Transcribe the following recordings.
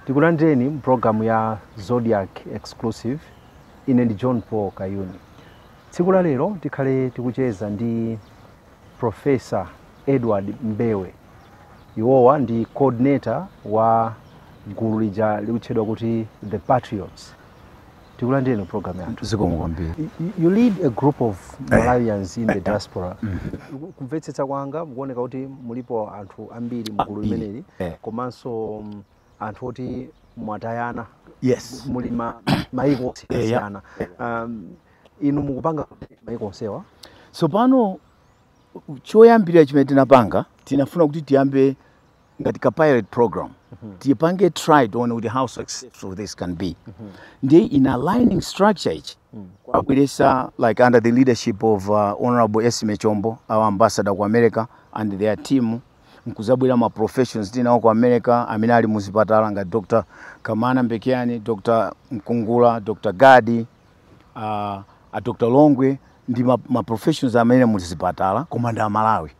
Tikulandireni programu ya Zodiac Exclusive ine ndi John Paul Kayuni. Tsiku la lero tikhale tikucheza ndi Professor Edward Mbewe. Iwowa ndi coordinator wa gulu lija likutchedwa kuti The Patriots. Tikulandireni programu yathu. Zikomo kwambiri. You lead a group of Malawians in the diaspora. Kumvetsetsa kwanga mukuoneka kuti mulipo anthu ambiri mgulu limeneli komanso anthu oti mwatayana. Yes. Muli maiko siyana. Inu mukupanga maiko onsewa. So pano choyambira chimene tinapanga tinafuna kuti tiyambe ngati ka pilot program. Tipange try to know how successful this can be. They in aligning structure kwabwelesa like under the leadership of Honorable Esime Chombo, our ambassador ku America, and their team mkuzabwera ma professions tina ku America amene ali muzipatala ngati Dr. Kamana Mbekeani, Dr. Mkungula, Dr. Gadi, Dr. Longwe ndi ma professions amene muzipatala komanda Malawi.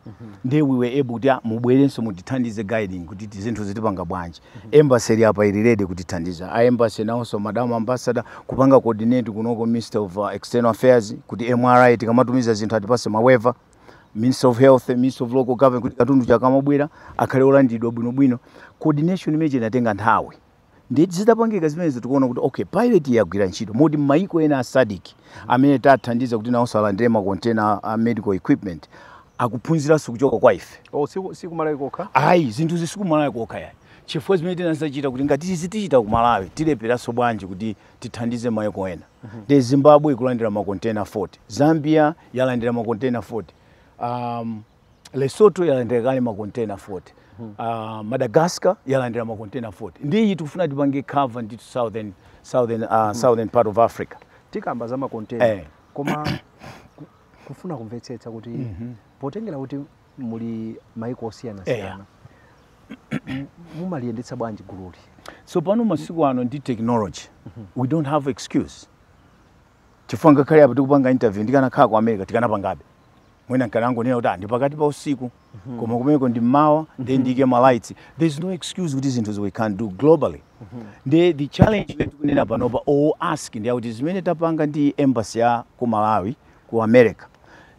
They we were able to mubwerenso mutithandize guiding kuti zinthu zitipanga bwanji. Embassy hapa ili ready kutithandiza. Embassy also Madam Ambassador kupanga coordinate kunoko Minister of External Affairs kuti MRI tikamatumiza zinthu atipase maweva. Minister of Health, Minister of Local Government kuti katundu chakamabwera akhale olandidwa bwinobwino. Coordination imene inatenga nthawi. Ndi zitapangika zimene tikuona kuti okay pilot yagwira ntchito modi maiko ena asadiki amene tathandiza kuti nawo alandire ma container medical equipment akuphunziranso kuchoka kwa ife. Siku Malawi kokha? Ayi zinthu zisiku Malawi kokha yani. Chifukwa zimene tinasachita kuti ngati tichita ku Malawi tileperaso bwanji kuti tithandize maiko ena. De Zimbabwe ikulandira ma container 40, Zambia yalandira ma container 40, Lesotho yalandira kale ma container 40. Madagascar yalandira ma container 40. Ndiyi tufuna tipange cover ndi southern part of Africa. Tikamba za ma container. Koma kufuna kumvetsetsa kuti potengera kuti muli maiko osiyana mumaliyendetsa bwanji gululi. So pano masiku ano ndi technology we don't have excuse. Chifukwa ngakhale apo tikupanga interview ndikanakhala ku America tikanapangabe. Mwina nkanango nena kuti ndi pakati pa usiku koma kumeko ndi mawa then ndike ma lights. There's no excuse kuti zinthu we can do globally. The challenge tikunena panopa all ask ndi kuti zimene tapanga ndi embassy ya ku Malawi ku America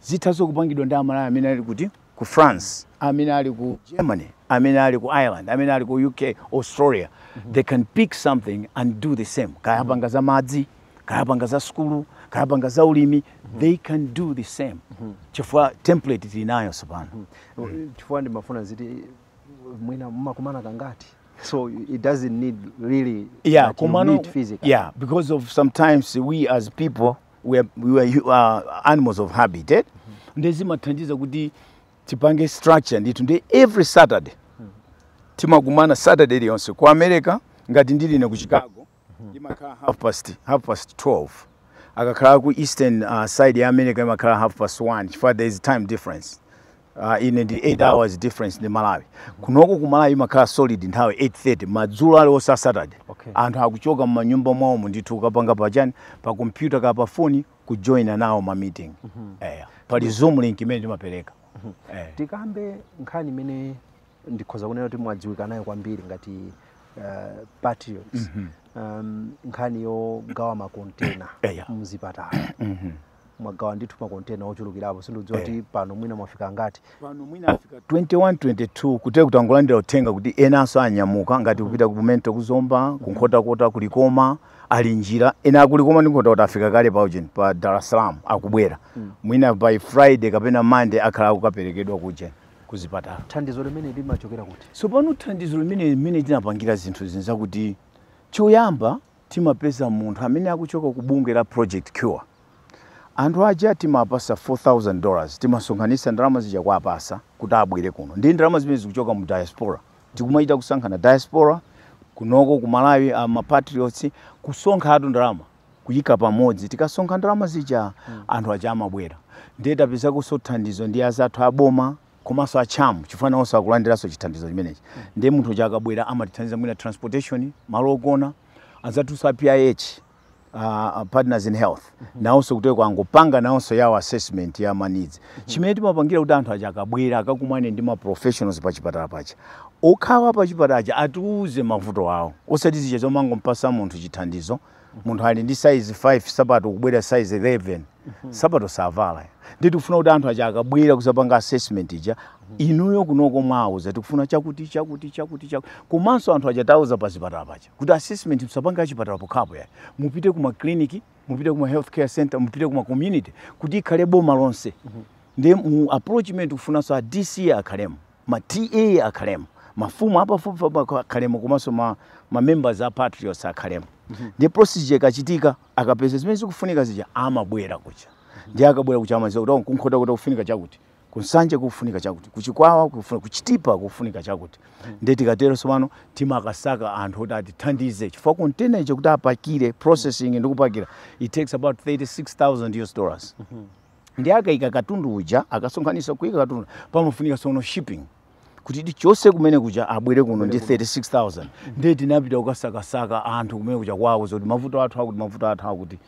zithazo kupangidwa ndi Amalawi amene ali kuti ku France, amene ali ku Germany, amene ali ku Ireland, amene ali ku UK, Australia. They can pick something and do the same. Kaya panga za madzi, kaya panga za skulu, kaya panga za ulimi, they can do the same. Chifukwa template tinayo sapano. Chifukwa ndi mafuna ziti mwina mmakumana kangati. So it doesn't need really meet physically. Yeah, because of sometimes we as people we are animals of habit. Ndezima thandiza kuti tipange structure nditu ndi every Saturday. Timakumana Saturday yonse ku America ngati ndili ne ku Chicago. Imakhala half past 12. Akakhala ku eastern side ya America imakhala 1:30. Chifukwa there is time difference. In the 8 hours difference in Malawi. Kunoko ku Malawi imakhala solid nthawi 8:30 madzulo ali osa Saturday. Anthu akuchoka m'manyumba mwawo ndithu kapanga pachani pa computer ka pa phone ku join nawo ma meeting. Pali Zoom link imene timapereka. Tikambe nkhani imene ndikhoza kunena kuti mwadziwika nayo kwambiri ngati Patriots. Nkhani yogawa ma container muzipatala. Mwagawa ndithu ma container ochulukirapo sindidziwa kuti pano mwina mwafika ngati. Pano mwina afika 21 22 kuteka kutangolandira uthenga kuti enanso anyamuka ngati kupita ku Pumento kuzomba kunkhota kulikoma ali njira ena akulikoma ndikhota kuti afika kale pa Dar es Salaam akubwera. Mwina by Friday kapena Monday akhala kukaperekedwa kuzipatala. Thandizo limene limachokera kuti. So pano thandizo limene tinapangira zinthu zinza kuti choyamba timapeza munthu amene akuchoka ku bungwe la Project Cure. Anthu aja timapasa $4,000 timasonkhanisa ndalama zija kwa apasa kuti abwere kuno. Ndi ndalama zimene zikuchoka mu diaspora. Tikumaita kusankhana diaspora kunoko ku Malawi ma Patriots kusonkha atu ndalama kuyika pamodzi tikasonkha ndalama zija anthu aja amabwera. Ndiye tapeza kusothandizo ndi azathu aboma komanso achamu chifana onse akulandiranso chithandizo chimenechi. Ndiye munthu uja akabwera amatithandiza mwina transportation malo ogona azathu sa PIH partners in health. Naonso kuti kwangopanga naonso yawo assessment ya needs. Chimene timapangira kuti anthu aja akabwera akakumane ndi ma professionals pa chipatala pacha. okhawa pa chipatala atiuze mavuto awo osati zija zomangompasa munthu chithandizo munthu ali ndi size 5 sapato kubwera size 11 sapato savala ndi tikufuna kuti anthu aja akabwera kusapanga assessment ija inuyo kunoko mwauza tikufuna chakuti komanso anthu aja tauza pa zipatala paja kuti assessment musapanga chipatala pokhapo ya mupite kuma clinic mupite kuma health care center mupite kuma community kuti ikhale boma lonse ndi mu approach imene tikufunanso a DC akhalemo ma TA akhalemo mafumu apafupi akhalemo komanso ma members a patriots akhalemo ndi procedure ikachitika akapeza zimene zikufunika zija amabwera kucha ndi akabwera kucha amaziwa kuti kunkhota kuti kufunika chakuti kunsanje kufunika chakuti kuchikwawa kufunika kuchitipa kufunika chakuti ndi tikatero sopano timakasaka anthu kuti atithandize chifukwa container icho kuti apakire processing ndi kupakira it takes about $36,000 ndi akaika katundu uja akasonkhanisa kuika katundu pamafunika sono shipping kuti chose kumene kuja abwere kuno ndi 36,000 ndi tinapita kukasakasaka anthu kumene kuja kwawo zoti mavuto athu akuti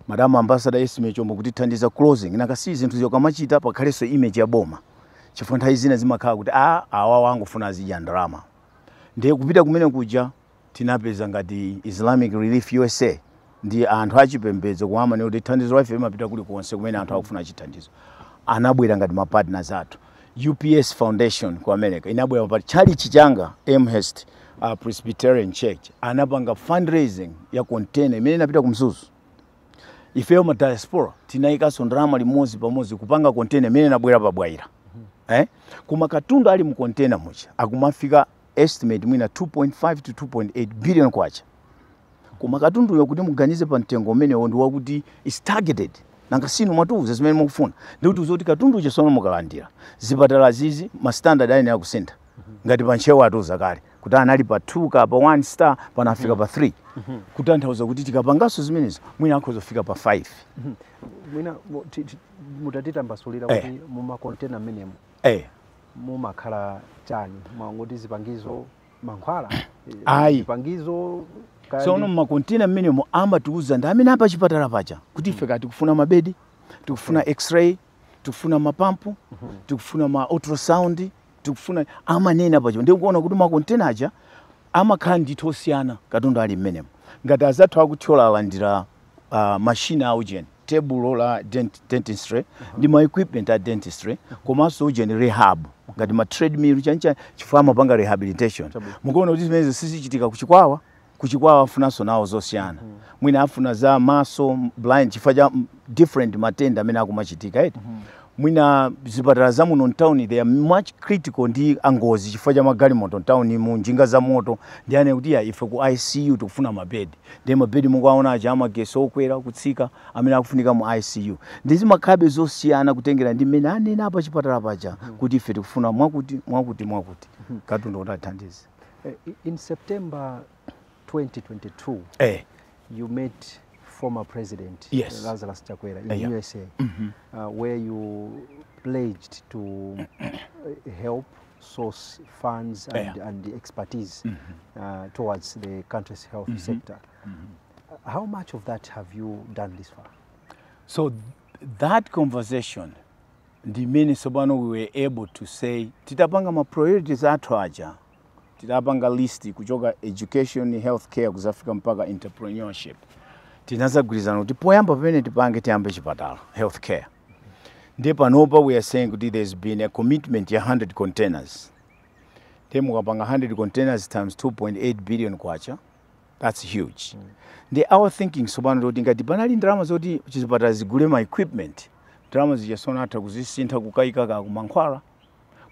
Madam Ambassador estimate chombo kuti thandiza closing nakasi zinthu zokamachita pakhalenso image ya boma chifukwa nthawi zina zimakhala kuti awa wangofuna zija ndalama ndiye kupita kumene kuja tinapeza ngati Islamic Relief USA ndi anthu achipembedzo kuamane kuti thandizo la ife mapita kuli konse kumene anthu akufuna chithandizo anabwera ngati ma partners athu UPS Foundation ku America inabwera mapati chalichi changa Amherst Presbyterian Church anapanga fundraising ya container imene inapita kumzuzu ifeyo ma diaspora tinaikaso ndalama limodzi pamodzi kupanga container imene inabwera pabwaira kuma katundu ali mu container mucha akumafika estimate mwina 2.5 to 2.8 billion kwacha kuma katundu yokuti muganize pa mtengo umenewo ndi wakuti is targeted nanga sinu mwatuuza zimene mukufuna ndi kuti uzoti katundu uche sono mukalandira zipatala zizi ma standard aine ya kusenta ngati panchewa atuza kale kuti anali pa 2 ka pa 1 star panafika pa 3 kutanthauza kuti tikapangaso zimenezo mwina akhoza kufika pa 5 mwina mutatita mbasulira kuti muma container menemo mumakhala chani mwangoti zipangizo mankhwala zipangizo sono muma container menemo amatiuza ndi amene apa chipatala pacha kuti ife kati tikufuna mabedi tikufuna x-ray tikufuna mapampu tikufuna ma ultrasound tikufuna amanena pacho ndi kuona kuti ma container aja amakhala ndithu osiyana katundu ali mmenemo ngati azathu akuthyola alandira machine a urgent table la dentistry ndi ma equipment a dentistry komanso urgent rehab ngati ma treadmill chancha chifukwa amapanga rehabilitation mukuona kuti zimene sizichitika kuchikwawa afunanso nawo zosiyana mwina afuna za maso blind chifukwa cha different matenda amene akumachitika mwina zipatala za muno town they are much critical ndi angozi chifukwa cha magalimoto town mu njinga za moto ndi ane kuti ife ku ICU tikufuna mabedi ndi mabedi mukuaona aja amageso okwera kutsika amene akufunika mu ICU ndi zimakhabe zosiyana kutengera ndi mmene anena apa chipatala paja kuti ife tikufuna mwakuti katundu kuti athandize. In September 2022 you met former president Lazarus Chakwera in USA where you pledged to help source funds and the expertise towards the country's health sector. How much of that have you done this far? So that conversation, the minister we were able to say titapanga ma priorities athu aja titapanga list kuchoka education, healthcare kuzafika mpaka entrepreneurship. Tinazagwirizana kuti poyamba pamene tipange tiyambe chipatala healthcare ndi panopa we are saying kuti there's been a commitment ya 100 containers temukapanga 100 containers times 2.8 billion kwacha that's huge ndi our thinking sobano kuti ngati panali ndalama zoti chipatala zigule ma equipment ndalama zijasona atha kuzisintha kukaika ka kumankhwala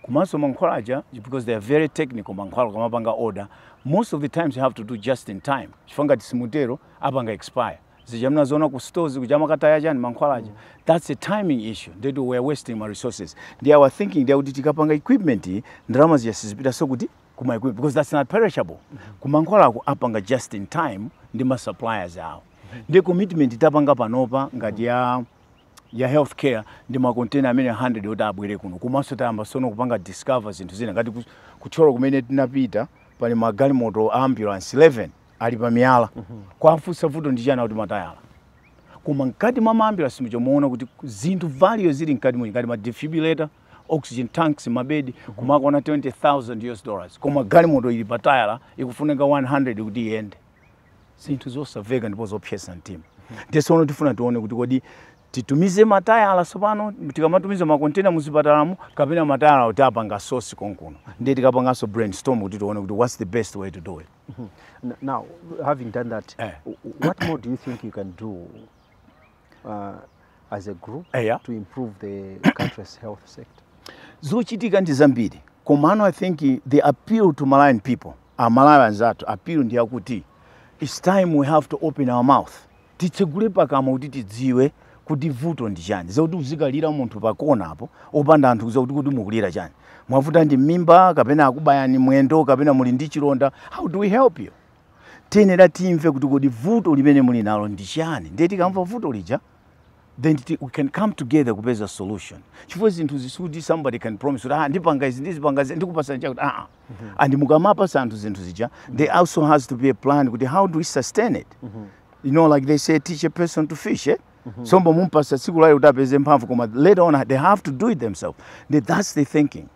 kumanso mankhwala aja because they are very technical mankhwala kamapanga order most of the times you have to do just in time chifukwa ngati simutero apanga expire zijamna zona ku stores kujama kataya jani mankhwala that's a timing issue they were wasting my resources they are thinking they would tikapanga equipment ndalama ziyasizipita so kuti kuma equipment because that's not perishable kumankhwala ku apanga just in time ndi ma suppliers out ndi commitment itapanga panopa ngati ya healthcare ndi ma container amene 100 oti abwere kuno kumaso tayamba sono kupanga discover zinthu zina ngati kucholo kumene tinapita pali magalimoto ambulance 11 ali pa miyala kwafusa vuto ndi chana kuti matayala kuma nkati mwa ambulance mucho muona kuti zinthu value zili nkati mwa ngati ma defibrillator oxygen tanks mabedi kumakona $20,000 koma galimoto ili patayala ikufunika 100 kuti iyende zinthu zosaveka ndipo zopyesa mtima ndisono tifuna tione kuti kodi titumize matayala sopano tikamatumiza makontena muzipatalamu kapena matayala kuti apanga sosi konkuno ndiye tikapanganso brainstorm kuti tione kuti what's the best way to do it. Now, having done that, what more do you think you can do as a group to improve the country's health sector? Zochitika ndi zambiri. Komano I think the appeal to Malawian people, Malawians atu appeal ndi yakuti it's time we have to open our mouth. Titsegule pakamwa kuti tidziwe kuti vuto ndi chani. Zoti uzikalira munthu pakona apo opanda anthu kuza kuti mukulira chani. Mwavuta ndi mimba kapena akubayani mwendo kapena muli ndi chironda, how do we help you? Tenera timve kuti kodi vuto limene muli nalo ndi chani. Ndiye tikamva vuto lija then we can come together kupeza solution. Chifukwa zinthu zisuti somebody can promise that ndipanga izi ndizipanga ndikupasa chakuti and mukamapa santhu zinthu zija there also has to be a plan kuti how do we sustain it. You know, like they say, teach a person to fish, eh? Sombo mumpasa siku lali utapeze mphamvu koma later on they have to do it themselves. That's the thinking.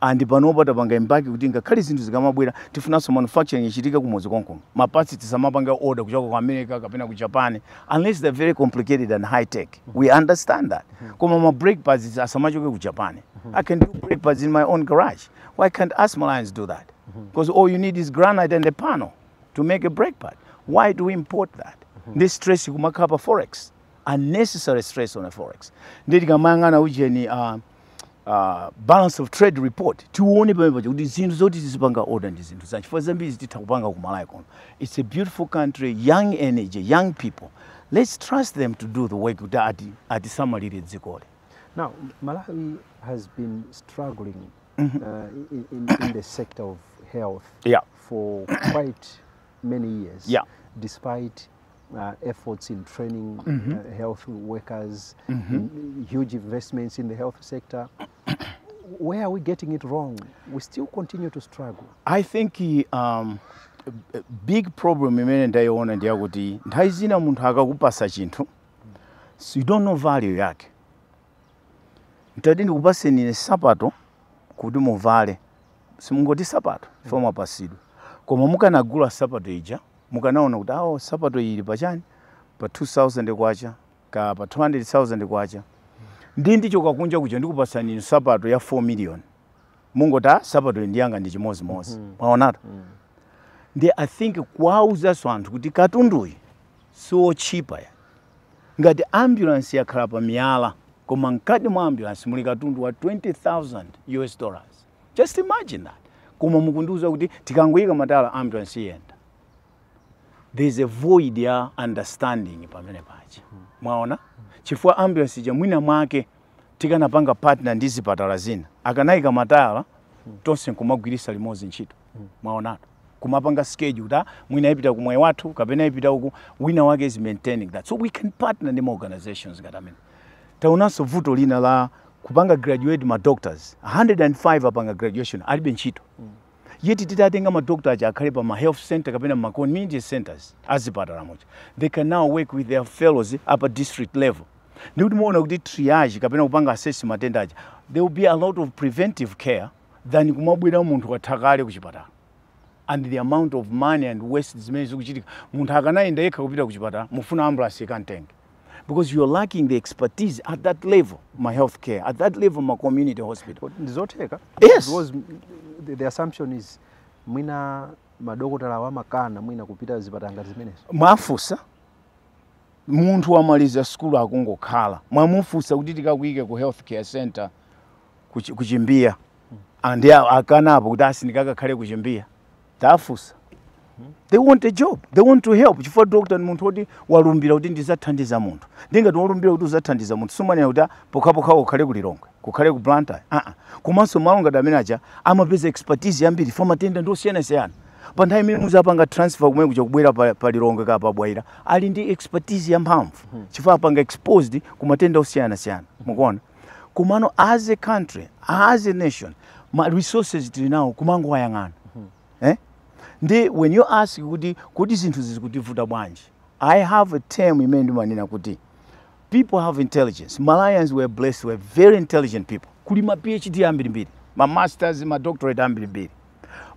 And panopa tapanga imbaki kuti ngakhale zinthu zikamabwera tifunanso manufacturing ichitika kumudzi konkuno. Mapatsi tisamapanga order kuchoka ku America kapena ku Japan unless they're very complicated and high tech. We understand that. Koma ma brake pads asamachoke ku Japan. I can do brake pads in my own garage. Why can't us Malawians do that? Because all you need is granite and a panel to make a brake pad. Why do we import that? This stress kumakapa forex, unnecessary stress on a forex. Nditi kamangana ujeni balance of trade report tione pamwe kuti zinthu zoti tizipanga order ndi zinthu zanji for zambiri titakupanga ku Malawi kono. It's a beautiful country, young energy, young people. Let's trust them to do the work kuti atisamalire dzikoli. Now, Malawi has been struggling in the sector of health for quite many years, despite efforts in training health workers, huge investments in the health sector. Where are we getting it wrong? We still continue to struggle. I think a big problem imene ndaiona ndi yakuti nthawi zina munthu akakupasa chinthu so you don't know value yake. Ntati ndikupase nine sapato kuti muvale simungoti sapato foma pasidwe koma mukanagula sapato ija mukanaona kuti sapato ili pachani pa 2,000 kwacha ka pa 200,000 kwacha ndicho kakunja kuja ndikupasa nini sapato ya 4 million mungota sapato ndiyanga ndi chimozimozi mwaonatu ndi I think kwauza anthu kuti katunduyi so cheaper ngati ambulance yakhala pa miyala koma mkati mwa ambulance muli katundu wa $20,000. Just imagine that. Koma mukunduza kuti tikangoyika matala ambulance yenda. There's a void ya understanding pamene pachi. Mwaona? Chifukwa ambulance ja mwina mwake tikanapanga partner ndi zipatala zina. Akanayika matala tonse kumagwirisa limodzi ntchito. Mwaona? Kumapanga schedule da mwina ipita kumwe wathu kapena ipita uku wina wake is maintaining that. So we can partner them organizations ngatamene. Taunanso vuto lina la kupanga graduate ma doctors 105 apanga graduation alibe ntchito. Yeti titatenga ma doctor aja akhale pa ma health center kapena ma community centers azipatala moja. They can now work with their fellows up at district level. Ndikuti muona kuti triage kapena kupanga assess matenda aja. There will be a lot of preventive care than kumabwera munthu wathakale kuchipatala. And the amount of money and waste zimene zikuchitika munthu akanaenda yekha kupita kuchipatala mufuna ambulance ikantenge. Because you're lacking the expertise at that level, my healthcare, at that level, my community hospital. Yes. Because the assumption is mwina madokotala wa makana mwina kupita zipatala ngati zimenezo. Mwafusa munthu wamaliza school akungokhala. Mwamufusa kuti tikakuyike ku healthcare center kuchimbia. And akanapo kuti asindikakakhale kuchimbia. Tafusa. They want a job. They want to help. Chifukwa doctor munthu oti walumbira kuti ndizathandiza munthu. Ndingati walumbira kuti uzathandiza munthu sumanya kuti pokapoka ukhale kulilongwe, kukhale ku Blantyre. Komanso malonga damene aja amapeza expertise yambiri for matenda ndosiyana-siyana. Pa nthawi imene muzapanga transfer kumene kuja kubwera pa lilongwe kapa bwaira ali ndi expertise yamphamvu. Chifukwa apanga exposed ku matenda osiyana-siyana. Mukuona? Kumano as a country, as a nation, ma resources tili nawo kumango wayang'ana. When you ask kuti zinthu zikutivuta bwanji, I have a term imene ndimanena kuti people have intelligence. Malawians were blessed, were very intelligent people. kuli ma PhD ambirimbiri, ma masters, ma doctorate ambirimbiri.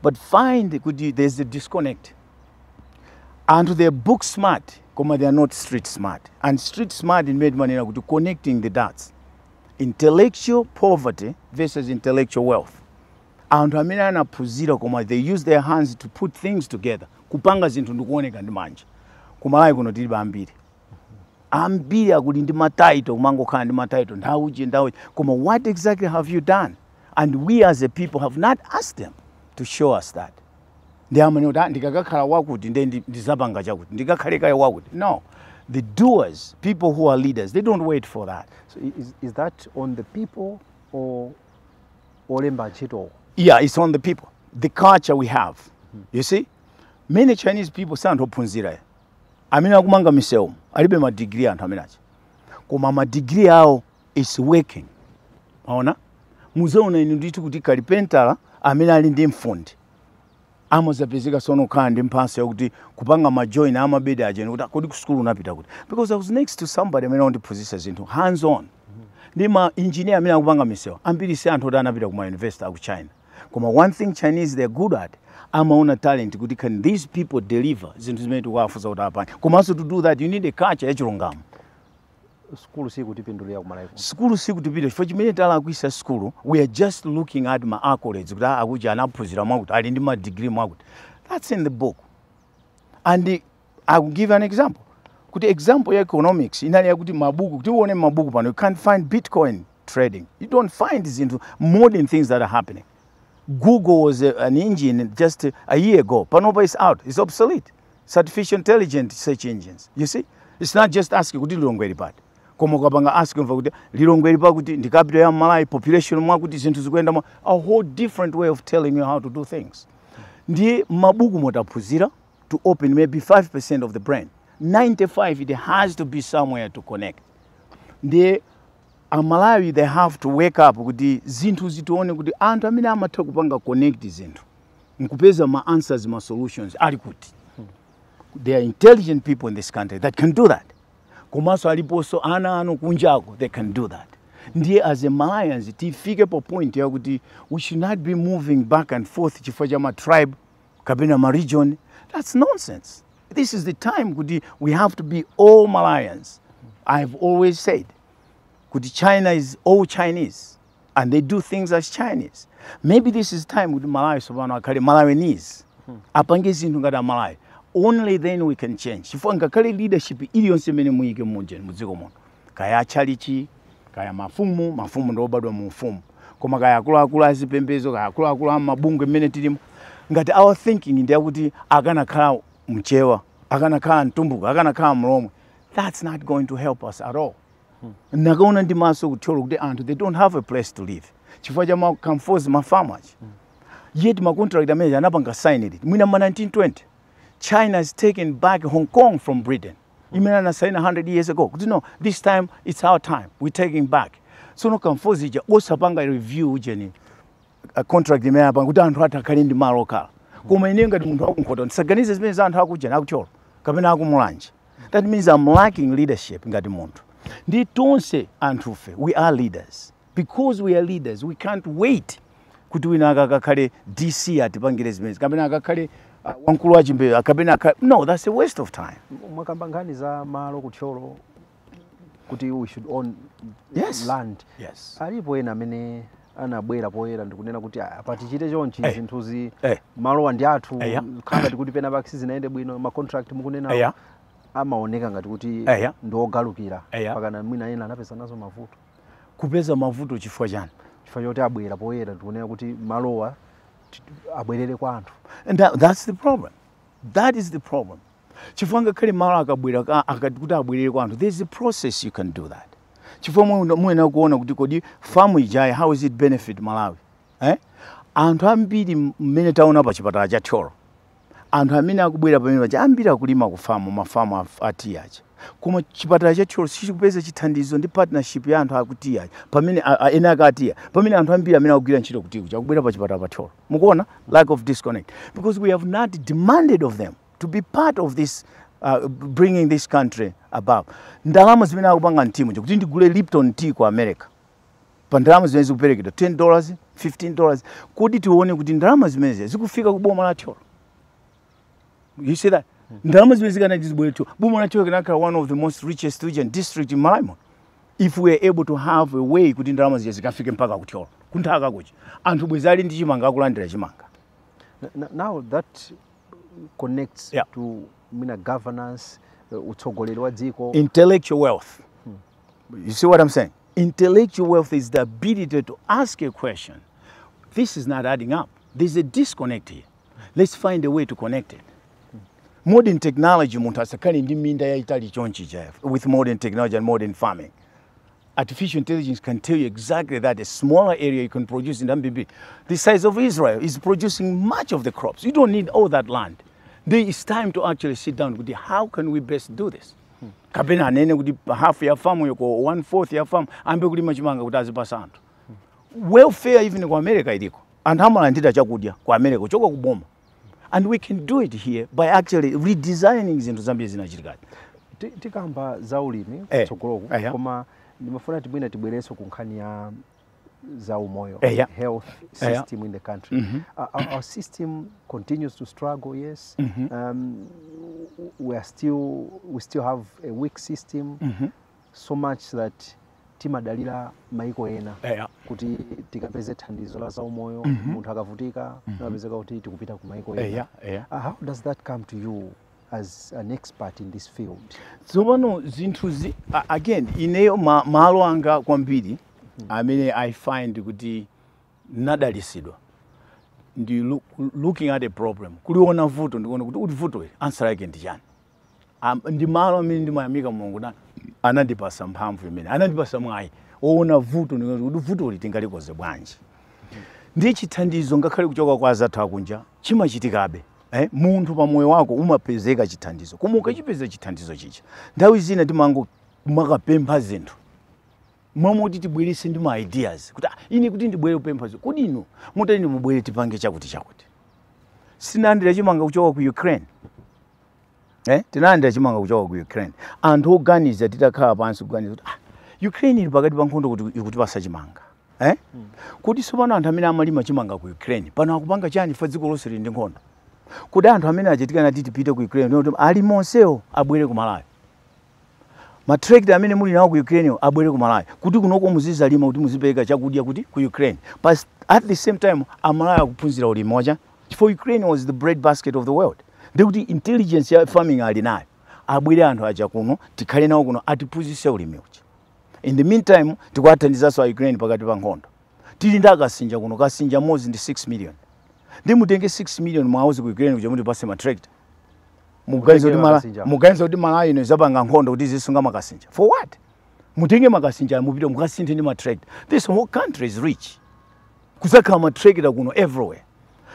But find there's a disconnect. And they're book smart, they are not street smart. And street smart in made money to connecting the dots. Intellectual poverty versus intellectual wealth. And they use their hands to put things together. Kupanga zintu ndikuoneka ndi manja. Kumalawi kuno tili ambiri. Ambiri akuli ndi mataito, kumango khala ndi mataito, ndauji. Koma what exactly have you done? And we as a people have not asked them to show us that. Ndikakhala wakuti ndizapanga chakuti ndikakhaleka wakuti. No, the doers, people who are leaders, they don't wait for that. So is that on the people or olemba chito? Yeah, it's on the people. The culture we have. You see, many Chinese people sound opunzira. Amina kumanga miseo. Alibe ma degree anthu amenachi. Koma ma degree yao is working. Maona? Muzeona inu ndithu kuti kalipentala amene ali ndi mfundi. Amazapezeka sono kandi mphanso yakuti kupanga ma join amabedi ajeni kuti kodi ku school unapita kuti. Because I was next to somebody amene wandiphunzitsa zinthu hands on. Ndi ma engineer amene akupanga miseo. Ambiri si anthu anapita ku ma university aku China. Koma one thing Chinese they're good at, amaona talent kuti can these people deliver zinthu zimene tikuwafuza kuti apanga. Komanso to do that you need a culture yachilungamo. School si kutipindulira kumalawi. School si kutipindulira chifukwa chimene tala kuisa school we are just looking at my accolades kuti akuja anaphunzira mwakuti ali ndi ma degree mwakuti. That's in the book. And I will give an example. Kuti example ya economics inali yakuti mabuku kuti uone mabuku pano you can't find Bitcoin trading. You don't find these into modern things that are happening. Google was an engine just a year ago. Panopa is out. It's obsolete. It's artificial intelligent search engines. You see? It's not just asking kuti lilongwe lipati. Koma ukapanga asking kuti lilongwe lipa kuti ndi capital ya Malawi population mwa kuti zinthu zikuyenda mwa a whole different way of telling you how to do things. Ndiye mabuku motaphunzira to open maybe 5% of the brain. 95 it has to be somewhere to connect. Ndiye Malawi they have to wake up kuti zinthu zitione kuti anthu amene amatha kupanga connect zinthu nkupeza ma answers ma solutions ali kuti. There are intelligent people in this country that can do that. Komanso aliponso ana ano kunjako they can do that. Ndiye as a Malayans tifike po point yakuti we should not be moving back and forth chifukwa cha ma tribe kapena ma region. That's nonsense. This is the time kuti we have to be all Malayans. I've always said kuti China is all Chinese and they do things as Chinese. Maybe this is time kuti Malawi sopano akhale Malawianese. Apange zinthu ngati Malawi. Only then we can change. Chifukwa ngakhale leadership iliyonse imene muyike mudziko muno. Kaya chalichi, kaya mafumu ndo obadwa mu ufumu. Koma kaya akuluakulu azipembedzo, kaya akuluakulu amabungwe imene tilimo. Ngati our thinking ndi yakuti akanakhala mchewa, akanakhala mtumbuka, akanakhala mlomwe. That's not going to help us at all. Nakaona ndi maso kutcholo kuti anthu they don't have a place to live. Chifukwa cha makamfozi mafarmers. Yet ma contract amene anapanga sign it. Mwina ma 1920. China has taken back Hong Kong from Britain. Imena sign 100 years ago. You know, this time it's our time. We're taking back. So no kamfozi ja osapanga review ujeni a contract imena panga kuti anthu atakali ndi malo okhala. Koma ine ngati munthu wakunkhoto ndisaganize zimene za anthu akuja nakucholo kapena akumulanje. That means I'm lacking leadership ngati munthu. Ndi tonse anthufe we are leaders. Because we are leaders we can't wait kuti wina akakhale DC atipangire zimene kapena akakhale wankulu wachimbe akapena no, that's a waste of time. Mwakamba nkhani za malo kutcholo kuti we should own land. Yes. Alipo ena amene anabwera poyera ndikunena kuti apatichite chonchi zinthuzi malo ndi athu khanga tikuti pena pakisi zinaende bwino ma contract mukunena amaoneka ngati kuti ndogalukira pakana mwina ena anapeza nazo mavuto. Kupeza mavuto chifukwa chani? Chifukwa choti abwera poyera ndikunena kuti malowa abwerere kwa anthu. And that's the problem. That is the problem. Chifukwa ngakhale malo akabwera akati abwerere kwa anthu, there's a process you can do that. Chifukwa mwena kuona kuti kodi farm ijayi how is it benefit Malawi? Anthu ambiri mmene taona pa chipatala cha Tcholo. Anthu amene akubwera pamene paja ambiri akulima ku farm mafamu atiyacha. Koma chipatala cha Tcholo sichikupeza chithandizo ndi partnership ya anthu akutiya pamene ena akatiya pamene anthu ambiri amene akugwira ntchito kuti chakubwera pa chipatala pa Tcholo. Mukuona lack of disconnect because we have not demanded of them to be part of this bringing this country above. Ndalama zimene akupanga mtimu kuti ndigule Lipton tea ku America pa ndalama zimene zikuperekedwa $10 $15 kuti tione kuti ndalama zimene zikufika ku boma la Thyolo. You see that? Ndalama zimene zikanati zibwere Thyolo. Boma la Thyolo kanakhala one of the most richest region district in Malawi. If we are able to have a way kuti ndalama zikafike mpaka ku Thyolo kunthaka kuchi anthu bwezali ndi chimanga akulandira chimanga. Now that connects to governance, utsogoleri wa dziko. Intellectual wealth. You see what I'm saying? Intellectual wealth is the ability to ask a question. This is not adding up. There's a disconnect here. Let's find a way to connect it. Modern technology munthu asakali ndi minda yaitali chonchi chef with modern technology and modern farming. Artificial intelligence can tell you exactly that a smaller area you can produce in MBB. The size of Israel is producing much of the crops. You don't need all that land. There is time to actually sit down with how can we best do this? Kapena anene kuti half ya farm yoko 1/4 ya farm ambe kulima chimanga kuti azipasa anthu. Welfare even ku America iliko. Anthu amalandira chakudya ku America choka kuboma. And we can do it here by actually redesigning zinthu zambiri zinachitikadi. Tikamba za ulimi kutsogoloko koma ndimafuna tibwina tibwereso ku nkhani ya za umoyo, health system in the country. Our system continues to struggle, yes. We still have a weak system, so much that timadalira maiko ena kuti tikapeze thandizo la za umoyo munthu akavutika napezeka kuti tikupita ku maiko ena. How does that come to you as an expert in this field? So pano zinthu again ineyo malo anga kwambiri amene I find kuti nadalisidwa ndi looking at a problem kuliona vuto ndikuona kuti kuti vuto answer yake ndi chani. Ndi malo amene ndimayamika Mulungu anandipasa mphamvu imene anandipasa mwayi oona vuto ndikuona kuti vuto litingalikoze bwanji. Ndi chithandizo ngakhale kuchoka kwa azathu akunja chimachitikabe. Munthu pa moyo wako umapezeka chithandizo. Koma ukachipeza chithandizo chicha nthawi zina timango makapempha zinthu. Momwe kuti tibwerese ndi ma ideas kuti ine kuti ndibwere kupempha zinthu kodi inu mutani mubwere tipange chakuti. Sinalandira chimanga kuchoka ku Ukraine. Tinalandira chimanga kuchoka ku Ukraine. Anthu oganiza titakhala pansi kuganiza kuti Ukraine ili pakati pa nkhondo kuti ikutipasa chimanga. Kuti sopano anthu amene amalima chimanga ku Ukraine pano akupanga chani fa dziko lonse lili ndi nkhondo. Kuti anthu amene achitika nati tipite ku Ukraine ali monsewo abwere ku Malawi. Matrekta amene muli nawo ku Ukraine abwere ku Malawi kuti kunoko muzizalima kuti muzipereka chakudya kuti ku Ukraine. But at the same time Amalawi akuphunzira ulimi wacha. For Ukraine was the bread basket of the world. Ndikuti intelligence ya farming ali nayo. Abwere anthu acha kuno tikhale nawo kuno atiphunzise ulimi uchi. In the meantime tikwathandizaso Ukraine pakati pa nkhondo. Tili ndakasinja kuno kasinja mozi ndi 6 million. Ndi mutenge 6 million mwauzi ku Ukraine kuja muti pase matrekta. Muganiza kuti Malawi ino zapanga nkhondo kuti zisunga makasinja. For what? Mutenge makasinja mupite mukasinthe ndi matrekta. This whole country is rich. Kusakhala matrekta kuno everywhere.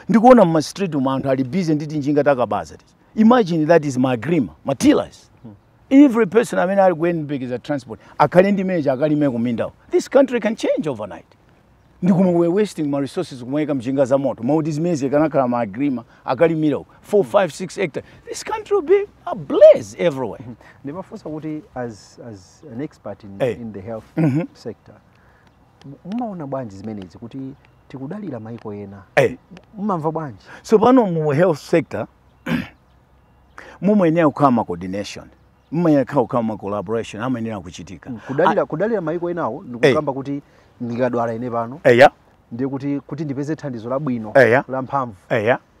Ndikuona mu street anthu ali busy nditi njinga takabaza. Imagine that is Magrima, Matilas. Every person amene ali ku Enbig is a transport. Akhale ndi meja akalime kumindawo. This country can change overnight. Ndikume we wasting my resources kumweka mjinga za moto. Maudi zimezi kanakhala Magrima akalimiro 4, 5, 6 hectares. This country will be ablaze everywhere. Ndimafunsa kuti as an expert in the health sector. Mumaona bwanji zimenezi kuti tikudalira maiko ena. Mumamva bwanji? So pano mu health sector mumayenera kukhala coordination. Mumayenera kukhala collaboration amayenera kuchitika. Kudalira maiko enawo ndikukamba kuti ndikadwala ine pano. Ndiye kuti ndipeze thandizo labwino la mphamvu.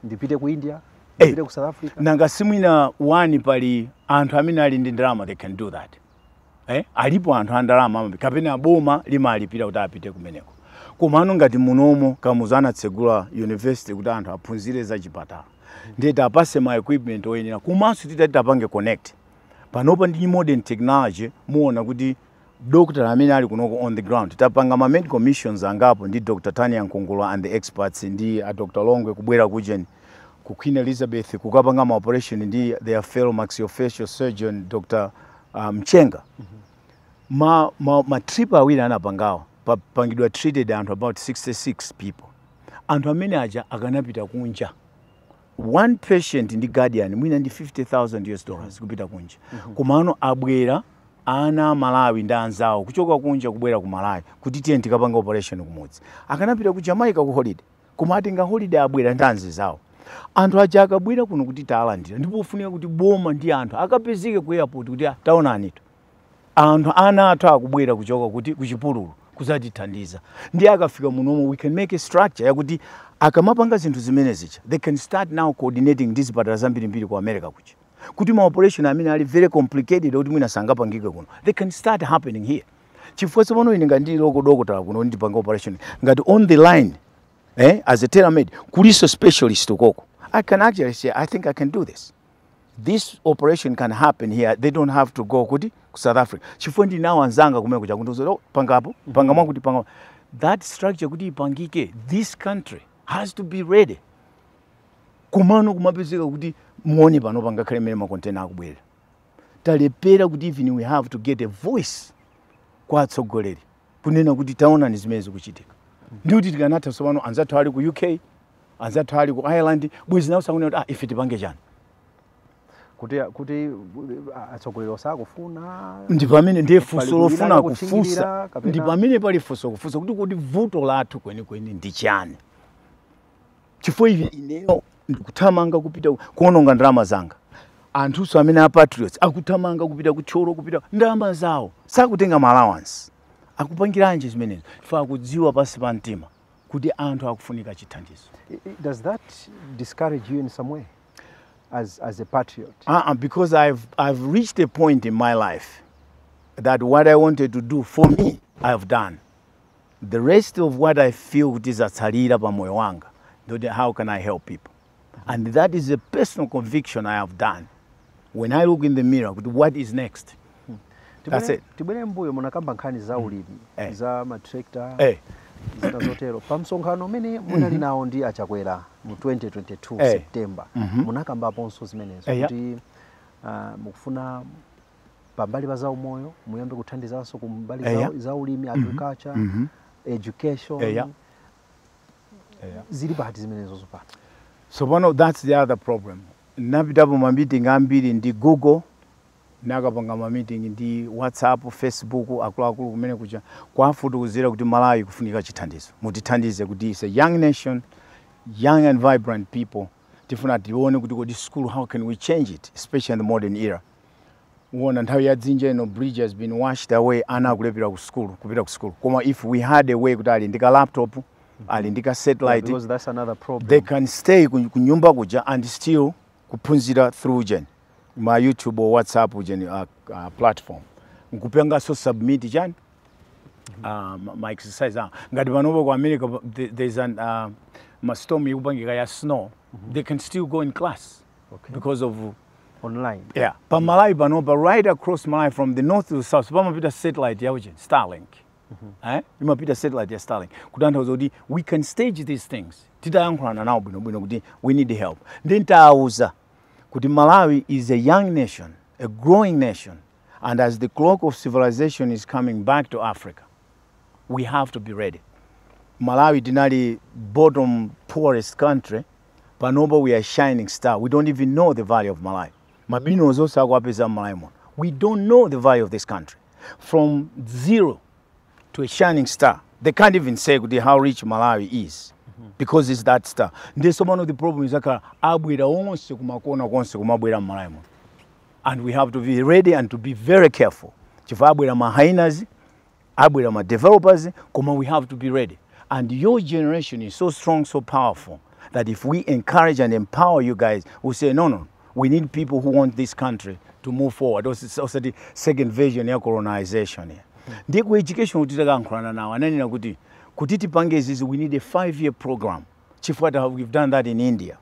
Ndipite ku India, ndipite ku South Africa. Nanga simwina wani pali anthu amene ali ndi ndalama they can do that. Alipo anthu andalama kapena boma limalipira kuti apite kumeneko. Komano ngati munomo kamuzana tsegula university kuti anthu aphunzire za chipatala. Ndiye apase ma equipment oyenera komanso titapange connect. Panopa ndi modern technology muona kuti doctor amene ali kunoko on the ground tapanga ma medical missions angapo ndi Dr. Tania Nkungulwa and the experts ndi Dr. Longwe kubwera kujeni ku Queen Elizabeth kukapanga ma operation ndi their fellow maxillofacial surgeon Dr. Mchenga. Ma trip awiri anapangawa pangidwa treated anthu about 66 people. Anthu amene aja akanapita kunja. One patient ndi guardian mwina ndi $50,000 kupita kunja. Komano abwera ana Malawi ndi anzawo kuchoka kunja kubwera ku Malawi kuti tiye tikapanga operation kumudzi. Akanapita ku Jamaica ku holiday. Koma atenga holiday abwera ndi anzi zawo. Anthu aja akabwera kuno kuti taalandira ndipo ufunika kuti boma ndi anthu akapezeke ku airport kuti taonani to. Anthu ana athu akubwera kuchoka kuti kuchipululu kuzatithandiza. Ndi akafika munomo we can make a structure yakuti akamapanga zinthu zimene zicha they can start now coordinating these zipatala zambirimbiri ku America kucha. Kuti ma operation amene ali very complicated kuti mwina sangapangike kuno they can start happening here. Chifukwa tsopano ine ngati loko dokotala kuno ndipanga operation ngati on the line as a telemed kuliso specialist ukoko I can actually say I think I can do this. This operation can happen here. They don't have to go kuti ku South Africa. Chifukwa ndi nawo anzanga kumene kuja kundozo pangapo pangamwa kuti panga that structure kuti ipangike this country has to be ready. Kumano kumapezeka kuti muone pano pangakhale mene ma container akubwera. Talepera kuti even we have to get a voice kwa atsogoleri kunena kuti taona ni zimene zikuchitika. Ndikuti tikanatha tsopano anzathu ali ku UK, anzathu ali ku Ireland, bwezi nawo sakunena kuti ife tipange chani. Kuti atsogoleri osakufuna ndi pamene ndiye funso lofuna kufunsa ndi pamene pali funso kufunsa kuti vuto lathu kwenikweni ndi chani. Chifukwa ivi ineyo ndikuthamanga kupita kuononga ndalama zanga. Anthu amene a patriots akuthamanga kupita kuchoro kupita ndalama zawo sakutenga ma allowance. Akupangiranje zimenezo ifa akudziwa pasi pa mtima kuti anthu akufunika chithandizo. Does that discourage you in some way as a patriot? Because I've reached a point in my life that what I wanted to do for me I have done. The rest of what I feel is atsalira pa moyo wanga. How can I help people? And that is a personal conviction I have done. When I look in the mirror, what is next? That's it. Tibwere mbuyo munakamba nkhani za ulimi, za matrekta, zina zotero. Pamsonkhano umene munali nawo ndi achakwera mu 2022 September. Munakamba aponso zimenezo kuti mukufuna pambali pa za umoyo muyambe kuthandizanso ku mbali za ulimi, agriculture, education. Zili bahati zimenezo zopana. So that's the other problem. Napitapo ma meeting ambiri ndi Google, nakapanga ma meeting ndi WhatsApp, Facebook, akuluakulu kumene kucha kwafutukuzira kuti Malawi kufunika chithandizo. Mutithandize kuti it's a young nation, young and vibrant people. Tifuna tione kuti school, how can we change it, especially in the modern era. Uona nthawi ya dzinja ino bridge has been washed away, ana akulepera kupita ku school. Koma if we had a way kuti ali ndika laptop, ali ndika satellite, because that's another problem. They can stay kunyumba kuja and still kuphunzira through my YouTube or WhatsApp platform. Nkupanga so submit my exercise. Ngati panopo ku America there's an storm yekupangika ya snow. They can still go in class because of online. Yeah. Pa Malawi panopa right across Malawi from the north to the south. Pamapita satellite ya Starlink. Imapita satellite ya Starlink. Kutanthauza kuti we can stage these things. Titayankhulana nawo bwino kuti we need help. Then tauza kuti Malawi is a young nation, a growing nation, and as the clock of civilization is coming back to Africa, we have to be ready. Malawi dinali bottom poorest country, panopo we are shining star. We don't even know the value of Malawi. Mabino zosa akwapeza Malawi. We don't know the value of this country. From zero to a shining star. They can't even say how rich Malawi is. Because it's that star. There's one of the problems that and we have to be ready and to be very careful. If developers, we have to be ready. And your generation is so strong, so powerful, that if we encourage and empower you guys, we say, no, we need people who want this country to move forward. That's also the second vision of colonization. Ndiko education utitakankhulana nawo ananena kuti tipange izizi we need a 5-year program. Chief, we've done that in India.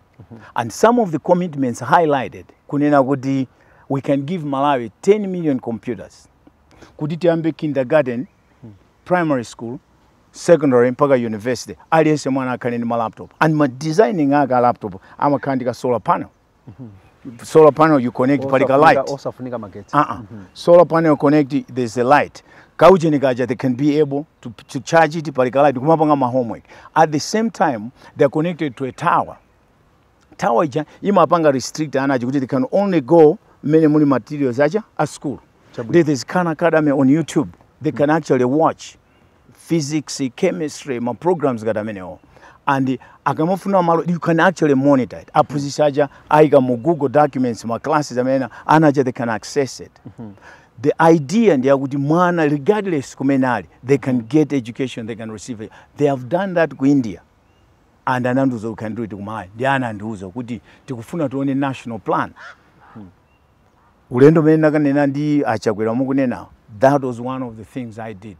And some of the commitments highlighted kunena kuti we can give Malawi 10 million computers. Kuti tiambe kindergarten, primary school, secondary mpaka university. Aliyense mwana akhale ndi ma laptop. And ma designing aka laptop amakhandika solar panel. Solar panel you connect palika light. Solar panel connect, there's a light. They can be able to charge it palika light. Kumapanga homework. At the same time, they're connected to a tower. Tower imapanga restrict energy. They can only go many materials at school. There's Khan Academy on YouTube. They can actually watch physics, chemistry, my programs got a and you can actually monitor it. Apuzisaja, I got my Google documents, my classes, they can access it. The idea and the regardless they can get education, they can receive it. They have done that in India. And ananduzo can do it to my Diana and Uzo, kuti tikufuna tuone national plan. Ulendo menagana ndi achakwera mukunena. That was one of the things I did.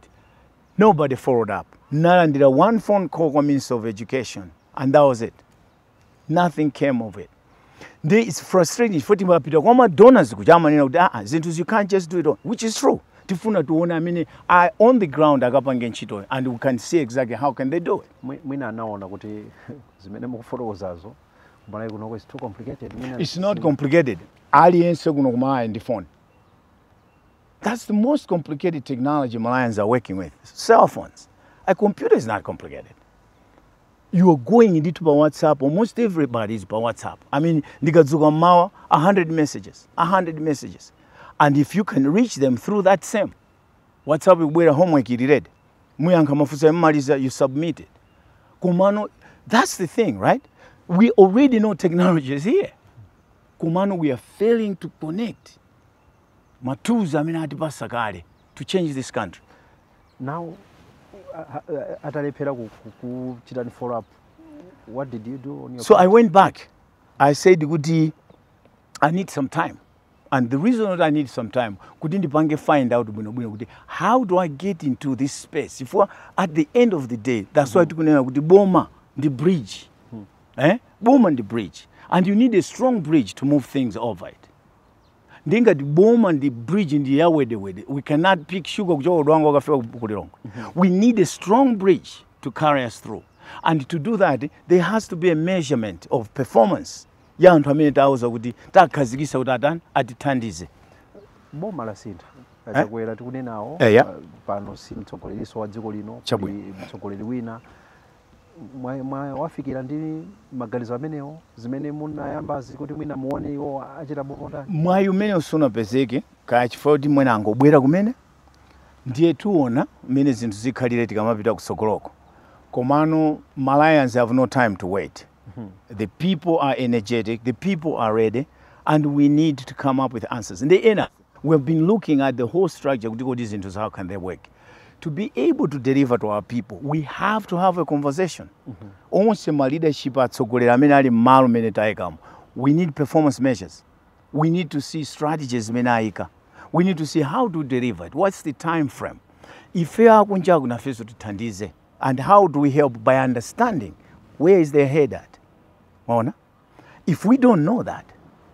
Nobody followed up. None did one phone call for Minister of Education, and that was it. Nothing came of it. It's frustrating. Donors, you can't just do it all, which is true. I on the ground and we can see exactly how can they do it. It's too complicated. It's not complicated. The phone. That's the most complicated technology Malayans are working with. Cell phones. A computer is not complicated. You are going into WhatsApp. Almost everybody is by WhatsApp. I mean, 100 messages. 100 messages. And if you can reach them through that same WhatsApp, where homework you read, you submit it. Kumano, that's the thing, right? We already know technology is here. Kumano, we are failing to connect. To change this country. Now, follow up. What did you do on your So part? I went back. I said, I need some time. And the reason that I need some time, couldn't find out how do I get into this space? If we're at the end of the day, that's why the Boma, the bridge. Boma and the bridge. And you need a strong bridge to move things over it. The bomb and the bridge in the airway, we cannot pick sugar. We need a strong bridge to carry us through. And to do that, there has to be a measurement of performance. Bomb wafikira ndi maganizo amenewo zimene munayamba zikuti mwina muone iwo achita bokota mwayi umene usuna pezeke kaya chifukwa kuti mwina angobwera kumene ndiye tuona mmene zinthu zikhalire tikamapita kusogoloko komano Malayans have no time to wait. The people are energetic, the people are ready, and we need to come up with answers. In the end, we have been looking at the whole structure, how can they work. To be able to deliver to our people, we have to have a conversation. Almost my leadership at we need performance measures. We need to see strategies. We need to see how to deliver it. What's the time frame? And how do we help by understanding where is their head at? If we don't know that,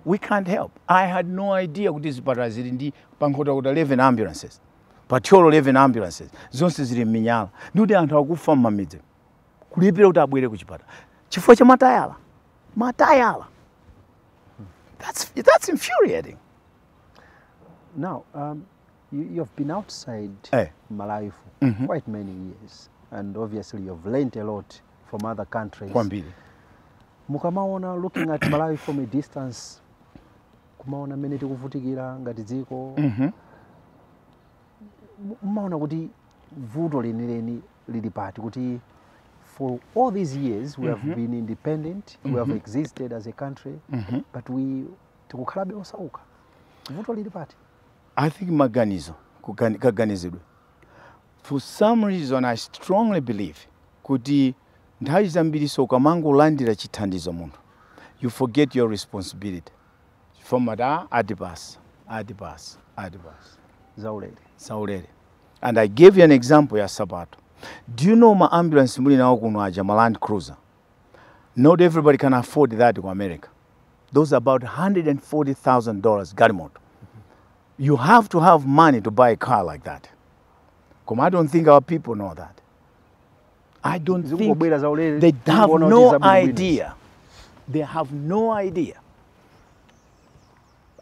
we can't help. I had no idea what this is 11 ambulances. Patrol 11 ambulances. Zonse zili minyala. Ndude anthu akufa mmamidzi. Kulipira kuti abwere kuchipata. Chifukwa cha matayala. Matayala. That's infuriating. Now, you have been outside Malawi for quite many years. And obviously you've learned a lot from other countries. Mukamaona looking at Malawi from a distance, kumaona mmene tikuvutikira ngati dziko. Mmaona kuti vuto lenileni lili pati kuti for all these years we have been independent, we have existed as a country, but we tikukhalabe osauka. Vuto lili pati. I think maganizo kaganizidwe. For some reason I strongly believe kuti nthawi zambiri soka mangolandira chithandizo munthu. You forget your responsibility. Formada adibas. Zaulere. And I gave you an example ya Sabato. Do you know my ambulance muli nawo kuno aja my Land Cruiser? Not everybody can afford that in America. Those are about $140,000 garimoto. You have to have money to buy a car like that. I don't think our people know that. I don't think they have no idea. They have no idea.